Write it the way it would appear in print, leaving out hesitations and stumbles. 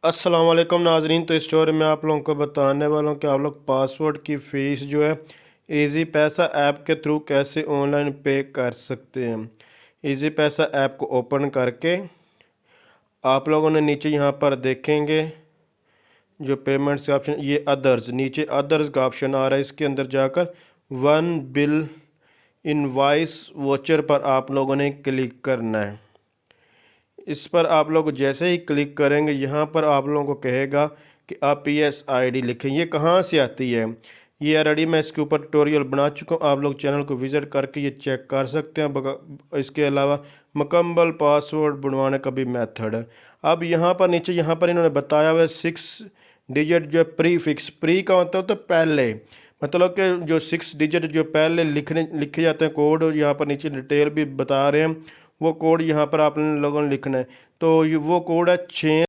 अस्सलाम वालेकुम नाजरीन। तो इस स्टोरी में आप लोगों को बताने वाला हूँ कि आप लोग पासवर्ड की फ़ीस जो है इजी पैसा ऐप के थ्रू कैसे ऑनलाइन पे कर सकते हैं। इजी पैसा ऐप को ओपन करके आप लोगों ने नीचे यहाँ पर देखेंगे जो पेमेंट्स का ऑप्शन, ये अदर्स, नीचे अदर्स का ऑप्शन आ रहा है। इसके अंदर जाकर वन बिल इनवाइस वोचर पर आप लोगों ने क्लिक करना है। इस पर आप लोग जैसे ही क्लिक करेंगे यहाँ पर आप लोगों को कहेगा कि आप PSID लिखें। ये कहाँ से आती है, ये ऑलरेडी मैं इसके ऊपर ट्यूटोरियल बना चुका हूँ, आप लोग चैनल को विज़िट करके ये चेक कर सकते हैं। इसके अलावा मुकम्मल पासवर्ड बनवाने का भी मेथड है। अब यहाँ पर नीचे यहाँ पर इन्होंने बताया हुआ है 6 डिजिट जो प्री फिक्स, प्री का होता है तो पहले, मतलब कि जो 6 डिजिट जो पहले लिखे जाते हैं कोड, यहाँ पर नीचे डिटेल भी बता रहे हैं। वो कोड यहाँ पर आप लोगों ने लिखना है। तो वो कोड है 6